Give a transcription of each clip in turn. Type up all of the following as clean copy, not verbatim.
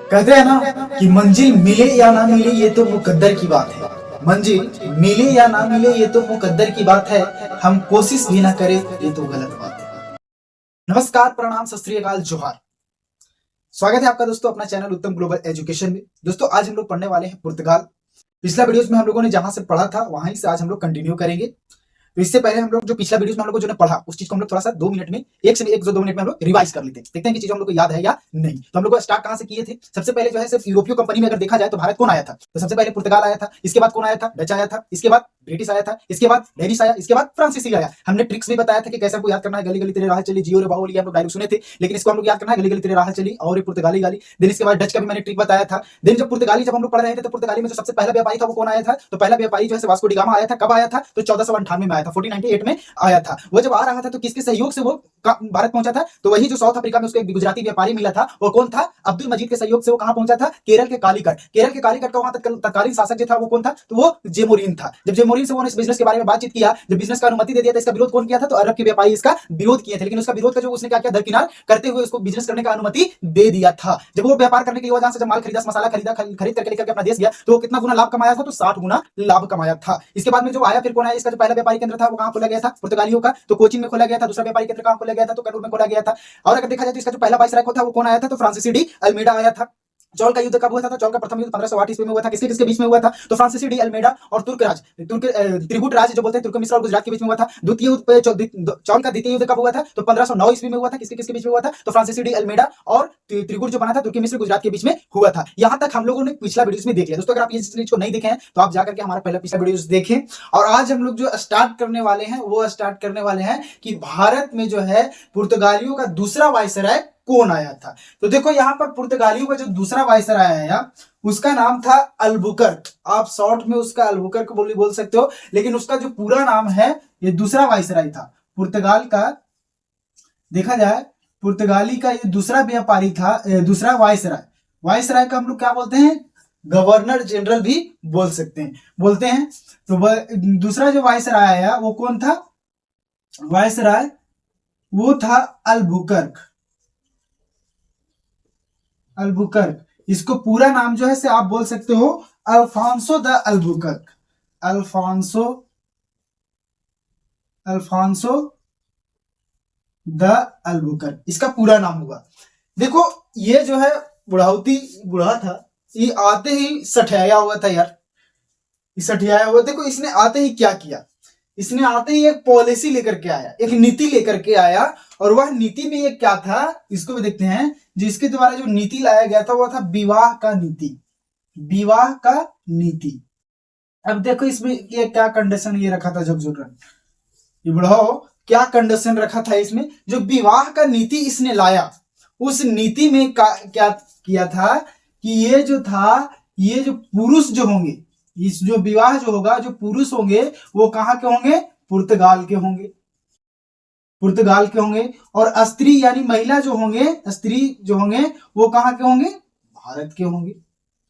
कहते हैं ना कि मंजिल मिले या ना मिले ये तो मुकद्दर की बात है। मंजिल मिले या ना मिले ये तो मुकद्दर की बात है। हम कोशिश भी ना करें ये तो गलत बात है। नमस्कार, प्रणाम, सत श्री अकाल, जोहार। स्वागत है आपका दोस्तों अपना चैनल उत्तम ग्लोबल एजुकेशन में। दोस्तों आज हम लोग पढ़ने वाले हैं पुर्तगाल। पिछला वीडियोस में हम लोगों ने जहां से पढ़ा था वहीं से आज हम लोग कंटिन्यू करेंगे। तो इससे पहले हम लोग जो पिछला वीडियोस में हम लोग जो पढ़ा उस चीज को हम लोग थोड़ा सा 2 मिनट में, एक से 1 से 2 मिनट में हम लोग रिवाइज कर लेते हैं, देखते हैं कि चीज हम लोग को याद है या नहीं। तो हम लोग स्टार्ट कहां से किए थे? सबसे पहले जो है सिर्फ यूरोपीय कंपनी में अगर देखा जाए तो भारत कौन आया था? तो सबसे पहले पुर्तगाल आया था, इसके बाद कौन आया था? डच आया था, इसके बाद ब्रिटिश आया था, इसके बाद डेनिश आया, इसके बाद फ्रांसीसी आया। हमने ट्रिक्स भी बताया था कि कैसे आपको याद करना है। गली गली तेरे राह चली, जियो रे बाहुली, हम लोग डायरेक्ट सुने थे, लेकिन इसको हम लोग याद करना है गली गली तेरे राह चली और पुर्तगाली गाली। देन इसके बाद डच का भी मैंने ट्रिक बताया था। देन जब पुर्तगाली जब हम लोग पढ़ रहे थे तो पुर्तगाली में जो सबसे पहला व्यापारी था वो कौन आया था? तो पहला व्यापारी जो है वास्को डी गामा आया था। कब आया था? तो 1498 में आया था, 1498 में आया था। वो जब आ रहा था तो किसके सहयोग से वो भारत पहुंचा था? तो वही जो साउथ अफ्रीका में उसको एक गुजराती व्यापारी मिला था, वो कौन था? अब्दुल मजीद के सहयोग से वो कहां पहुंचा था? केरल के कालीकट। केरल के कालीकट का वहां तत्कालीन शासक जो था वो कौन था? तो वो जेमोरिन था। जब जेमोरिन से वो इस बिजनेस के बारे में बातचीत किया, जब बिजनेस का अनुमति दे दिया था, इसका विरोध कौन किया था? तो अरब के व्यापारी इसका विरोध किए थे, लेकिन उसका विरोध का जो उसने क्या किया, दरकिनार करते हुए उसको बिजनेस करने का अनुमति दे दिया था। जब वो व्यापार करने की वजह से जब माल खरीदा, मसाला खरीदा, खरीद करके लेकर अपना देश गया, तो वो कितना गुना लाभ कमाया था? तो 60 गुना लाभ कमाया था। इसके बाद में जो आया फिर कौन आया? इसका जो पहला व्यापारी केंद्र था वो कहां खोला गया था? पुर्तगालियों का, तो कोचिन में खोला गया था। दूसरा व्यापारी केंद्र कहां खोला गया था? तो कनूर में खोला गया था। और अगर देखा जाए तो इसका जो पहला वाइसराय था वो कौन आया था? तो फ्रांसीसी डी अल्मेडा आया था। चौल का युद्ध कब हुआ था? तो चौल का प्रथम युद्ध 1508 ईस्वी में हुआ था। किसके किसके बीच में हुआ था? तो फ्रांसीसी डी अल्मेडा और त्रिगुट राज जो बोलते हैं, तुर्क मिस्र और गुजरात के बीच में हुआ था। चौल का द्वितीय युद्ध कब हुआ था? तो 1509 ईस्वी में हुआ था। किसके किसके बीच में हुआ था? तो फ्रांसीसी डी अल्मेडा और त्रिगुट जो बना था तुर्की मिस्र गुजरात के बीच में हुआ था। यहां तक हम लोगों ने पिछला वीडियोस में देख लिया। दोस्तों अगर आप इस चीज को नहीं देखे हैं तो आप जाकर के हमारा पहला पिछला वीडियोस देखें। और आज हम लोग जो स्टार्ट करने वाले हैं वो स्टार्ट करने वाले हैं कि भारत में जो है पुर्तगालियों का दूसरा वाइसराय कौन आया था। तो देखो यहां पर पुर्तगालियों का जो दूसरा वाइसराय आया उसका नाम था अल्बुकर्क। आप शॉर्ट में उसका अल्बुकर्क बोल सकते हो, लेकिन उसका जो पूरा नाम है, ये दूसरा वाइसराय था पुर्तगाल का। देखा जाए पुर्तगाली का ये दूसरा व्यापारी था, दूसरा वाइसराय। वाइसराय का हम लोग क्या बोलते हैं? गवर्नर जनरल भी बोलते हैं। तो दूसरा जो वाइसराय आया वो कौन था? वाइसराय वो था अल्बुकर्क। इसको पूरा नाम जो है से आप बोल सकते हो Alfonso de Albuquerque. Alfonso de Albuquerque इसका पूरा नाम हुआ। देखो ये जो है बूढ़ा था, ये आते ही सठियाया हुआ था यार। सठियाया हुआ। देखो इसने आते ही क्या किया? इसने आते ही एक पॉलिसी लेकर के आया, एक नीति लेकर के आया। और वह नीति में ये क्या था इसको भी देखते हैं। जिसके द्वारा जो नीति लाया गया था वो था विवाह का नीति। अब देखो इसमें ये क्या कंडीशन ये रखा था, ये बुढ़ाओ क्या कंडीशन रखा था इसमें? जो विवाह का नीति इसने लाया, उस नीति में क्या किया था कि ये जो पुरुष जो होंगे, इस जो विवाह जो होगा, जो पुरुष होंगे वो कहां के होंगे? पुर्तगाल के होंगे। और स्त्री यानी महिला जो होंगे वो कहां के होंगे? भारत के होंगे।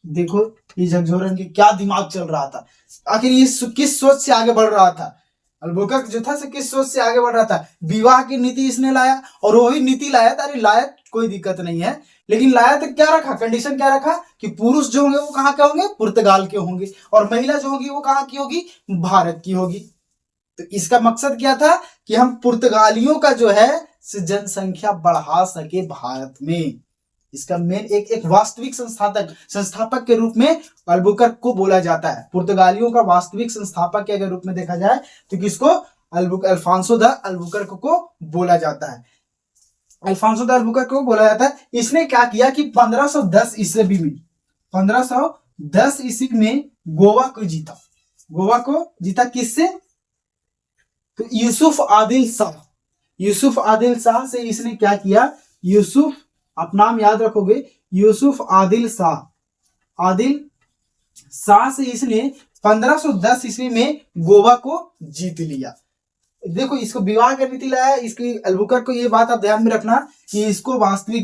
देखो ये झकझोरन के क्या दिमाग चल रहा था, आखिर ये किस सोच से आगे बढ़ रहा था? अल्बुकर्क जो था किस सोच से आगे बढ़ रहा था? विवाह की नीति इसने लाया, और वही नीति लाया था। अरे लाया कोई दिक्कत नहीं है, लेकिन लाया तो क्या रखा? कंडीशन क्या रखा कि पुरुष जो होंगे वो कहां के होंगे? पुर्तगाल के होंगे, और महिला जो होगी वो कहां की होगी? भारत की होगी। तो इसका मकसद क्या था कि हम पुर्तगालियों का जो है जनसंख्या बढ़ा सके भारत में। इसका मेन एक वास्तविक संस्थापक के रूप में अल्बुकर्क को बोला जाता है। पुर्तगालियों का वास्तविक संस्थापक के अगर रूप में देखा जाए तो किसको? अल्फांसो द अल्बुकर्क को बोला जाता है। अल्फांसो द अल्बुकर्क को बोला जाता है। इसने क्या किया कि 1510 ईस्वी में गोवा को जीता। किससे? तो यूसुफ आदिल शाह से इसने क्या किया? आप नाम याद रखोगे, यूसुफ आदिल शाह से इसने 1510 ईस्वी में गोवा को जीत लिया। देखो इसको विवाह का नीति लाया। इसकी अल्बुकर्क को ये बात आप ध्यान में रखना कि इसको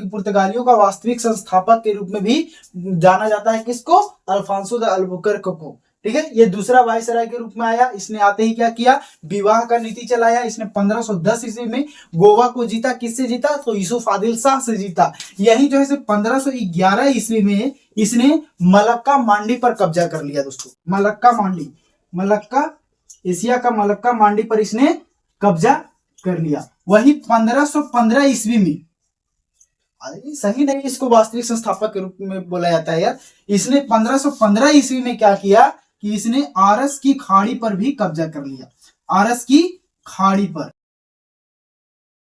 पुर्तगालियों का वास्तविक संस्थापक के रूप में भी जाना जाता है। किसको? अल्फांसो द अल्बुकर्क को। ठीक है, ये दूसरा वायसराय के रूप में आया। इसने आते ही क्या किया, विवाह का नीति चलाया। इसने 1510 ईस्वी में गोवा को जीता। किससे जीता, तो यूसुफ आदिल शाह से जीता। यही जो है 1511 ईस्वी में इसने मलक्का मांडी पर कब्जा कर लिया दोस्तों। मलक्का मांडी, मलक्का, एशिया का मलक्का मांडी पर इसने कब्जा कर लिया। वही 1515 ईस्वी में, सही नहीं, इसको वास्तविक संस्थापक के रूप में बोला जाता है यार। इसने 1515 ईस्वी में क्या किया कि इसने आरस की खाड़ी पर भी कब्जा कर लिया। आरस की खाड़ी पर,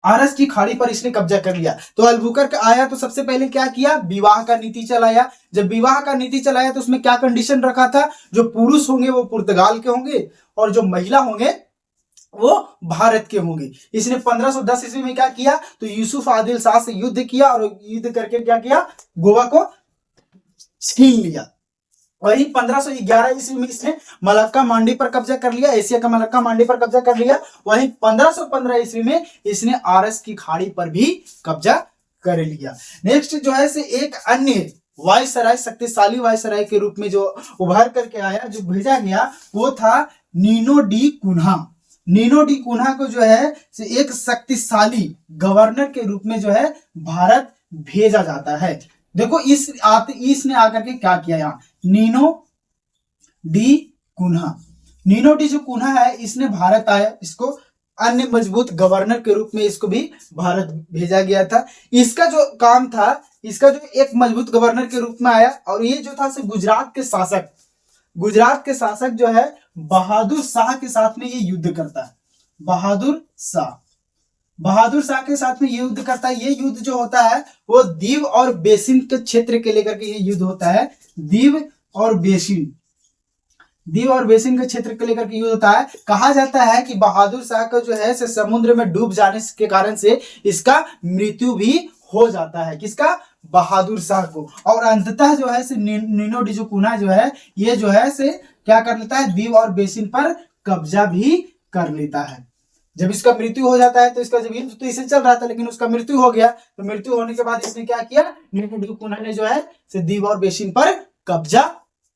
आरस की खाड़ी पर इसने कब्जा कर लिया। तो अल्बुकर्क आया तो सबसे पहले क्या किया, विवाह का नीति चलाया। जब विवाह का नीति चलाया तो उसमें क्या कंडीशन रखा था, जो पुरुष होंगे वो पुर्तगाल के होंगे और जो महिला होंगे वो भारत के होंगे। इसने 1510 ईस्वी में क्या किया, तो यूसुफ आदिल शाह से युद्ध किया और युद्ध करके क्या किया, गोवा को छीन लिया। वही 1511 ईस्वी में इसने मलक्का मांडी पर कब्जा कर लिया, एशिया का मलक्का मांडी पर कब्जा कर लिया। वही 1515 ईस्वी में इसने आरस की खाड़ी पर भी कब्जा कर लिया। नेक्स्ट जो है से एक अन्य वायसराय, शक्तिशाली वायसराय के रूप में जो उभर करके आया, जो भेजा गया, वो था Nino de Cunha. Nino de Cunha को जो है एक शक्तिशाली गवर्नर के रूप में जो है भारत भेजा जाता है। देखो इसने आकर के क्या किया, यहाँ Nino de Cunha, Nino de जो कुन्हा है इसने भारत आया, इसको अन्य मजबूत गवर्नर के रूप में इसको भी भारत भेजा गया था। इसका जो काम था, इसका जो एक मजबूत गवर्नर के रूप में आया, और ये जो था गुजरात के शासक, गुजरात के शासक जो है बहादुर शाह के साथ में ये युद्ध करता है। बहादुर शाह, बहादुर शाह के साथ में ये युद्ध करता है। ये युद्ध जो होता है वो दीव और बेसिन के क्षेत्र के लेकर के ये युद्ध होता है। दीव और बेसिन, दीव और बेसिन के क्षेत्र को लेकर के युद्ध होता है। कहा जाता है कि बहादुर शाह का जो है समुद्र में डूब जाने के कारण से इसका मृत्यु भी हो जाता है। किसका, बहादुर शाह को। और अंततः जो है नीनो डी जो कुन्हा जो है, ये जो है क्या कर लेता है, दीव और बेसिन पर कब्जा भी कर लेता है। जब इसका मृत्यु हो जाता है तो इसका जब युद्ध तो इसे चल रहा था, लेकिन उसका मृत्यु हो गया, तो मृत्यु होने के बाद इसने क्या किया, नीनो डी कुन्हा ने जो है दीव और बेसिन पर कब्जा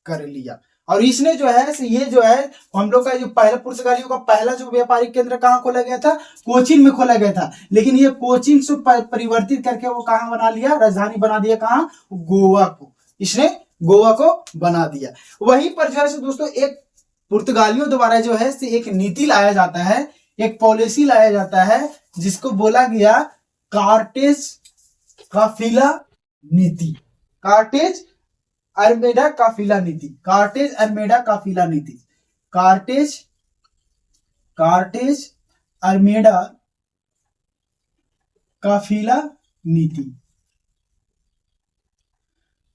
कर लिया। और इसने जो है ये जो है हम लोग का जो पहला पुर्तगालियों का पहला जो व्यापारिक केंद्र कहाँ खोला गया था, कोचीन में खोला गया था। लेकिन ये कोचीन से परिवर्तित करके वो कहाँ बना लिया, राजधानी बना दिया, कहाँ, गोवा को। इसने गोवा को बना दिया। वहीं पर जो है दोस्तों एक पुर्तगालियों द्वारा जो है एक नीति लाया जाता है, एक पॉलिसी लाया जाता है, जिसको बोला गया कार्टेज काफिला नीति। कार्टेज अरमेडा काफिला नीति, कार्टेज अरमेडा काफिला नीति, कार्टेज अरमेडा काफिला नीति,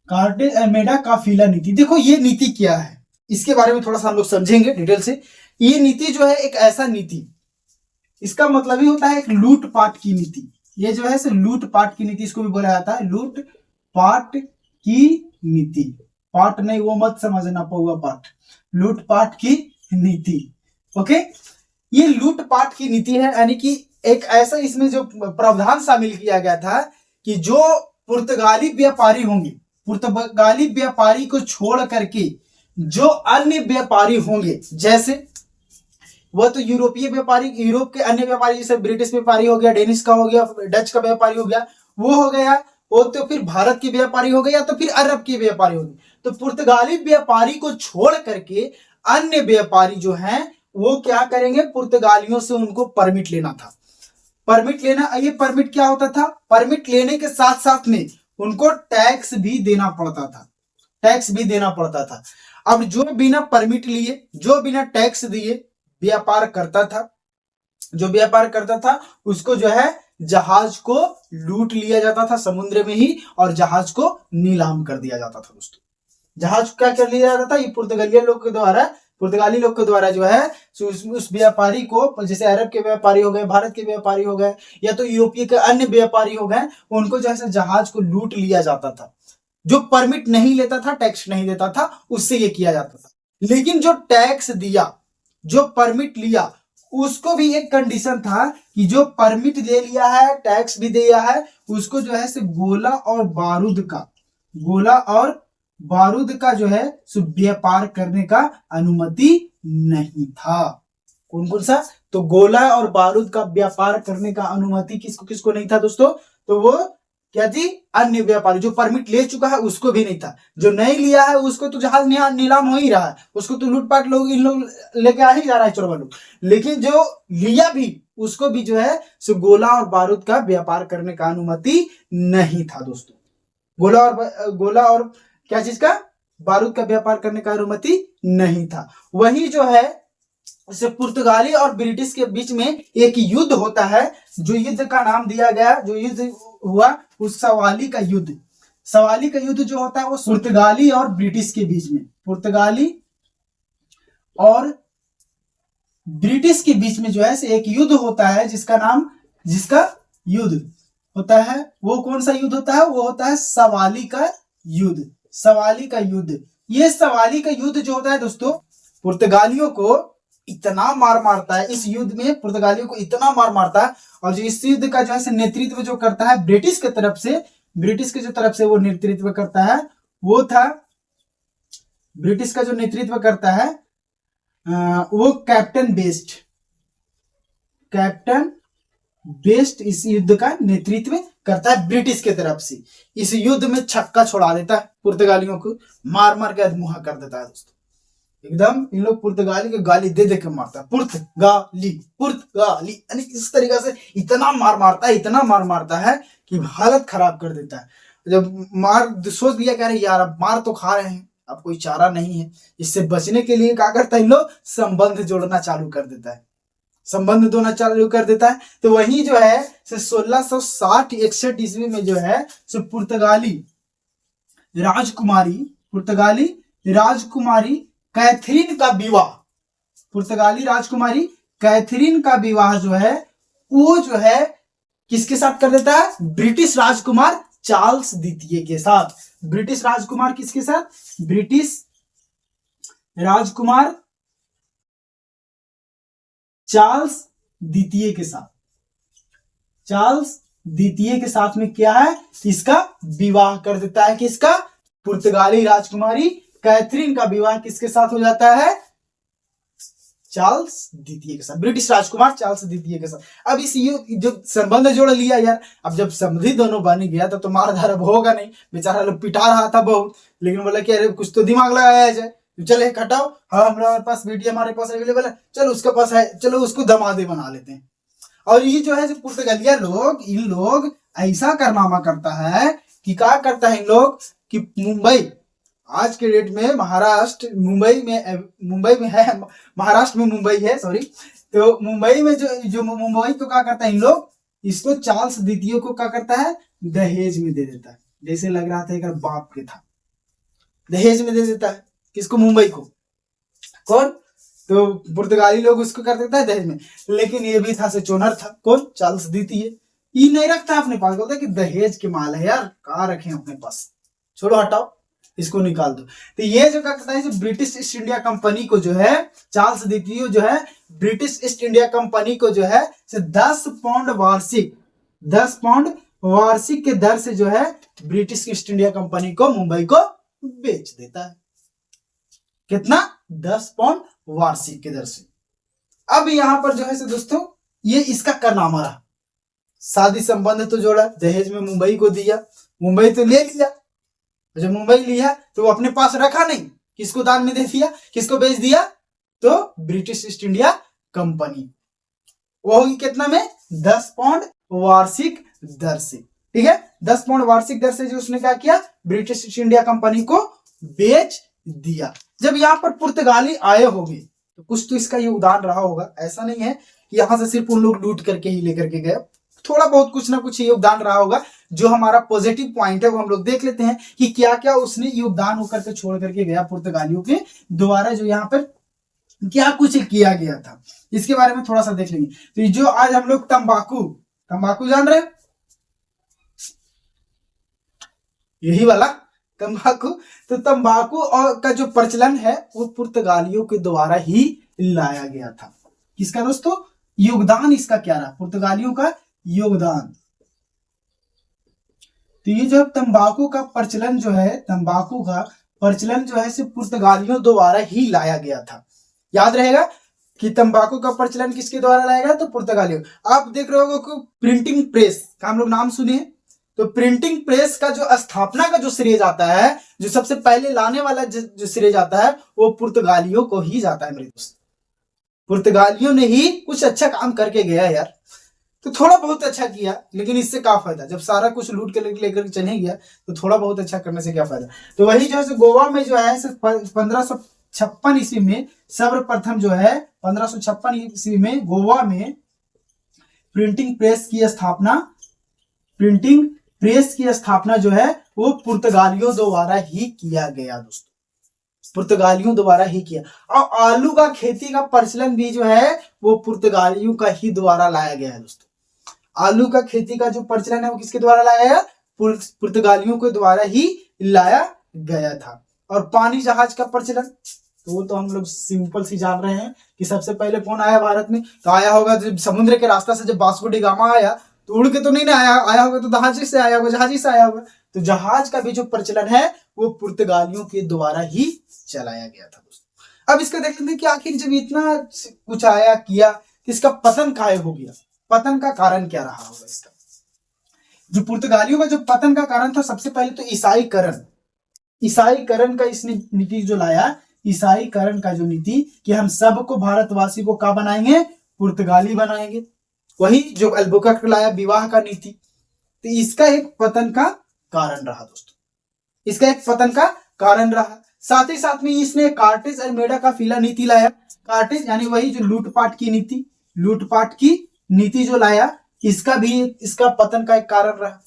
कार्टेज अरमेडा काफिला नीति। देखो ये नीति क्या है, इसके बारे में थोड़ा सा हम लोग समझेंगे डिटेल से। ये नीति जो है एक ऐसा नीति, इसका मतलब ही होता है एक लूटपाट की नीति। ये जो है लूटपाट की नीति, इसको भी बोला जाता है लूटपाट की नीति। पाठ नहीं, वो मत समझना, पौवा पाठ, लूटपाट की नीति। ओके, ये लूटपाट की नीति है, यानी कि एक ऐसा इसमें जो प्रावधान शामिल किया गया था कि जो पुर्तगाली व्यापारी होंगे, पुर्तगाली व्यापारी को छोड़ करके जो अन्य व्यापारी होंगे, जैसे वह तो यूरोपीय व्यापारी, यूरोप के अन्य व्यापारी जैसे ब्रिटिश व्यापारी हो गया, डेनिश का हो गया, डच का व्यापारी हो गया, वो हो गया, वो तो फिर भारत के व्यापारी हो गए या तो फिर अरब के व्यापारी हो गए। तो पुर्तगाली व्यापारी को छोड़ करके अन्य व्यापारी जो हैं वो क्या करेंगे, पुर्तगालियों से उनको परमिट लेना था। परमिट लेना, ये परमिट क्या होता था, परमिट लेने के साथ साथ में उनको टैक्स भी देना पड़ता था, टैक्स भी देना पड़ता था। अब जो बिना परमिट लिए, जो बिना टैक्स दिए व्यापार करता था, जो व्यापार करता था उसको जो है जहाज को लूट लिया जाता था समुद्र में ही, और जहाज को नीलाम कर दिया जाता था दोस्तों। जहाज क्या कर लिया जाता था, ये पुर्तगाली लोग के द्वारा जो है उस व्यापारी को, जैसे अरब के व्यापारी हो गए, भारत के व्यापारी हो गए, या तो यूरोपीय के अन्य व्यापारी हो गए, उनको जैसे जहाज को लूट लिया जाता था। जो परमिट नहीं लेता था, टैक्स नहीं देता था, उससे ये किया जाता था। लेकिन जो टैक्स दिया, जो परमिट लिया, उसको भी एक कंडीशन था कि जो परमिट दे लिया है, टैक्स भी दिया है, उसको जो है गोला और बारूद का जो है सो व्यापार करने का अनुमति नहीं था। कौन कौन सा? तो गोला और बारूद का व्यापार करने का अनुमति किसको किसको नहीं था दोस्तों? तो वो क्या थी? अन्य व्यापारी। जो परमिट ले चुका है उसको भी नहीं था, जो नहीं लिया है उसको तो जहाज नीलाम हो ही रहा है, उसको तो लूटपाट लोग इन लोग लेके आ ही जा रहा है, चोरवा लोग। लेकिन जो लिया भी उसको भी जो है सो गोला और बारूद का व्यापार करने का अनुमति नहीं था दोस्तों। गोला और क्या चीज का? बारूद का व्यापार करने का अनुमति नहीं था। वही जो है से पुर्तगाली और ब्रिटिश के बीच में एक युद्ध होता है, जो युद्ध का नाम दिया गया, जो युद्ध हुआ उस सवाली का युद्ध। सवाली का युद्ध जो होता है वो पुर्तगाली और ब्रिटिश के बीच में, पुर्तगाली और ब्रिटिश के बीच में जो है एक युद्ध होता है, जिसका युद्ध होता है वो कौन सा युद्ध होता है? वो होता है सवाली का युद्ध। सवाली का युद्ध, ये सवाली का युद्ध जो होता है दोस्तों, पुर्तगालियों को इतना मार मारता है। इस युद्ध में पुर्तगालियों को इतना मार मारता है, और जो इस युद्ध का जो है नेतृत्व जो करता है ब्रिटिश के तरफ से, ब्रिटिश के जो तरफ से वो नेतृत्व करता है वो था, ब्रिटिश का जो नेतृत्व करता है वो कैप्टन बेस्ट इस युद्ध का नेतृत्व करता है ब्रिटिश के तरफ से। इस युद्ध में छक्का छोड़ा देता है, पुर्तगालियों को मार मार के अधमुहा कर देता है दोस्तों। एकदम इन लोग पुर्तगाली के गाली दे दे के मारता है, पुर्तगाली यानी इस तरीके से इतना मार मारता है कि हालत खराब कर देता है। जब सोच लिया कह रहे यार अब मार तो खा रहे हैं, अब कोई चारा नहीं है, इससे बचने के लिए क्या करता है इन लोग? संबंध जोड़ना चालू कर देता है, संबंध जोड़ना चालू कर देता है। तो वही जो है 1660-61 ईस्वी में जो है सो पुर्तगाली राजकुमारी कैथरीन का विवाह, पुर्तगाली राजकुमारी कैथरीन का विवाह जो है वो जो है किसके साथ कर देता है? ब्रिटिश राजकुमार चार्ल्स द्वितीय के साथ। ब्रिटिश राजकुमार किसके साथ? ब्रिटिश राजकुमार चार्ल्स द्वितीय के साथ। चार्ल्स द्वितीय के साथ में क्या है? इसका विवाह कर देता है। किसका? पुर्तगाली राजकुमारी कैथरीन का विवाह किसके साथ हो जाता है? चार्ल्स द्वितीय के साथ, ब्रिटिश राजकुमार चार्ल्स द्वितीय के साथ। अब इस जो संबंध जोड़ लिया यार, अब जब समधि दोनों बन गया तो मार धार अब होगा नहीं, बेचारा लोग पिटा रहा था बहुत, लेकिन बोला कि अरे कुछ तो दिमाग लगाया जाए, चले हटाओ, हाँ हमारे पास बेटी हमारे पास अवेलेबल है, चलो उसके पास है, चलो उसको दमादे बना लेते हैं। और ये जो है जो पुर्तगालिया लोग, इन लोग ऐसा कारनामा करता है कि क्या करता है इन लोग कि मुंबई, आज के डेट में महाराष्ट्र मुंबई में है, महाराष्ट्र में मुंबई है, सॉरी, तो मुंबई में जो मुंबई को क्या करता है इन लोग, इसको चार्ल्स द्वितीय को क्या करता है? दहेज में दे देता है। जैसे लग रहा था एक बाप के था, दहेज में दे देता है। किसको? मुंबई को। कौन? तो पुर्तगाली लोग उसको कर देता है दहेज में। लेकिन ये भी था से चोनर था, कौन? चार्ल्स द्वितीय। ये नहीं रखता अपने पास, बोलता कि दहेज के माल है यार, कहाँ रखे अपने पास, छोड़ो हटाओ, इसको निकाल दो। तो ये जो क्या करता है, ब्रिटिश ईस्ट इंडिया कंपनी को जो है, चार्ल्स द्वितीय जो है ब्रिटिश ईस्ट इंडिया कंपनी को जो है 10 पाउंड वार्षिक के दर से जो है ब्रिटिश ईस्ट इंडिया कंपनी को मुंबई को बेच देता है। कितना? 10 पाउंड वार्षिक के दर से। अब यहां पर जो है दोस्तों ये इसका कारनामा रहा, शादी संबंध तो जोड़ा, दहेज में मुंबई को दिया, मुंबई तो ले लिया, जब मुंबई लिया तो वो अपने पास रखा नहीं, किसको दान में दे दिया, किसको बेच दिया? तो ब्रिटिश ईस्ट इंडिया कंपनी। वो होगी कितना में? 10 पाउंड वार्षिक दर से। ठीक है, 10 पाउंड वार्षिक दर से जो उसने क्या किया, ब्रिटिश ईस्ट इंडिया कंपनी को बेच दिया। जब यहाँ पर पुर्तगाली आए होंगे तो कुछ तो इसका योगदान रहा होगा, ऐसा नहीं है कि यहाँ से सिर्फ उन लोग लूट करके ही लेकर के गए, थोड़ा बहुत कुछ ना कुछ योगदान रहा होगा। जो हमारा पॉजिटिव पॉइंट है वो हम लोग देख लेते हैं कि क्या क्या उसने योगदान होकर के छोड़ करके गया पुर्तगालियों के द्वारा, जो यहाँ पर क्या कुछ किया गया था, इसके बारे में थोड़ा सा देख लेंगे। तो जो आज हम लोग तंबाकू जान रहे हैं, यही वाला तंबाकू, तो तंबाकू और का जो प्रचलन है वो पुर्तगालियों के द्वारा ही लाया गया था। किसका दोस्तों? योगदान इसका क्या रहा? पुर्तगालियों का योगदान। तो ये जो तंबाकू का प्रचलन जो है, तंबाकू का प्रचलन जो है सिर्फ पुर्तगालियों द्वारा ही लाया गया था। याद रहेगा कि तंबाकू का प्रचलन किसके द्वारा लाया गया, तो पुर्तगालियों। आप देख रहे होगे कि प्रिंटिंग प्रेस का हम लोग नाम सुने हैं, तो प्रिंटिंग प्रेस का जो स्थापना का जो श्रेय जाता है, जो सबसे पहले लाने वाला जो श्रेय जाता है, वो पुर्तगालियों को ही जाता है मेरे दोस्त। पुर्तगालियों ने ही कुछ अच्छा काम करके गया यार, तो थोड़ा बहुत अच्छा किया, लेकिन इससे क्या फायदा, जब सारा कुछ लूट के लेकर चले गया तो थोड़ा बहुत अच्छा करने से क्या फायदा। तो वही जो है गोवा में जो है 1556 ईस्वी में सर्वप्रथम जो है 1556 ईस्वी में गोवा में प्रिंटिंग प्रेस की स्थापना जो है वो पुर्तगालियों द्वारा ही किया गया दोस्तों, पुर्तगालियों द्वारा ही किया। और आलू का खेती का प्रचलन भी जो है वो पुर्तगालियों का ही द्वारा लाया गया है दोस्तों। आलू का खेती का जो प्रचलन है वो किसके द्वारा लाया गया, पुर्तगालियों के द्वारा ही लाया गया था। और पानी जहाज का प्रचलन, तो वो तो हम लोग सिंपल सी जान रहे हैं कि सबसे पहले कौन आया भारत में, तो आया होगा जब समुद्र के रास्ता से जब वास्को डी गामा आया, तो उड़ के तो नहीं आया होगा, तो जहाजी से आया होगा, जहाजी से आया होगा। तो जहाज का भी जो प्रचलन है वो पुर्तगालियों के द्वारा ही चलाया गया था दोस्तों। अब इसका देख लेते हैं कि आखिर जब इतना कुछ आया किया, इसका पतन काहे हो गया, पतन का कारण क्या रहा होगा इसका। जो पुर्तगालियों का जो पतन का कारण था, सबसे पहले तो ईसाईकरण का इसने नीति जो लाया, ईसाईकरण का जो नीति कि हम सबको भारतवासी को क्या बनाएंगे, पुर्तगाली बनाएंगे। वही जो अल्बुकर्क लाया विवाह का नीति, तो इसका एक पतन का कारण रहा दोस्तों, इसका एक पतन का कारण रहा। साथ ही साथ में इसने कार्टेज अल्मेडा का फिला नीति लाया। कार्टेज यानी वही जो लूटपाट की नीति जो लाया, इसका पतन का एक कारण रहा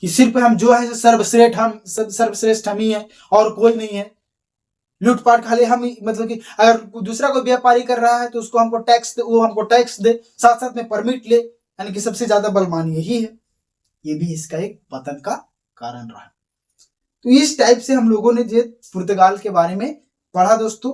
कि सिर्फ हम जो है सर्वश्रेष्ठ हम ही है और कोई नहीं है। लूटपाट खाली हम, मतलब कि अगर दूसरा कोई व्यापारी कर रहा है तो उसको हमको टैक्स दे, साथ साथ में परमिट ले, यानी कि सबसे ज्यादा बलवान यही है। ये भी इसका एक पतन का कारण रहा। तो इस टाइप से हम लोगों ने जो पुर्तगाल के बारे में पढ़ा दोस्तों।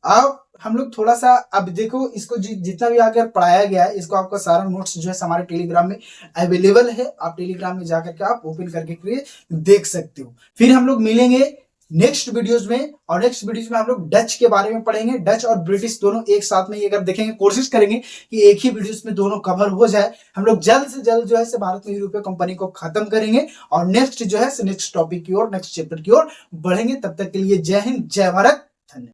अब हम लोग थोड़ा सा, अब देखो इसको जितना भी आगे पढ़ाया गया है, इसको आपका सारा नोट्स जो है हमारे टेलीग्राम में अवेलेबल है। आप टेलीग्राम में जाकर के आप ओपन करके देख सकते हो। फिर हम लोग मिलेंगे नेक्स्ट वीडियोस में, और नेक्स्ट वीडियोस में हम लोग डच के बारे में पढ़ेंगे। डच और ब्रिटिश दोनों एक साथ में अगर देखेंगे, कोशिश करेंगे कि एक ही वीडियोस में दोनों कवर हो जाए। हम लोग जल्द से जल्द जो है भारत में यूरोपीय कंपनी को खत्म करेंगे और नेक्स्ट जो है नेक्स्ट टॉपिक की ओर, नेक्स्ट चैप्टर की ओर बढ़ेंगे। तब तक के लिए जय हिंद, जय भारत।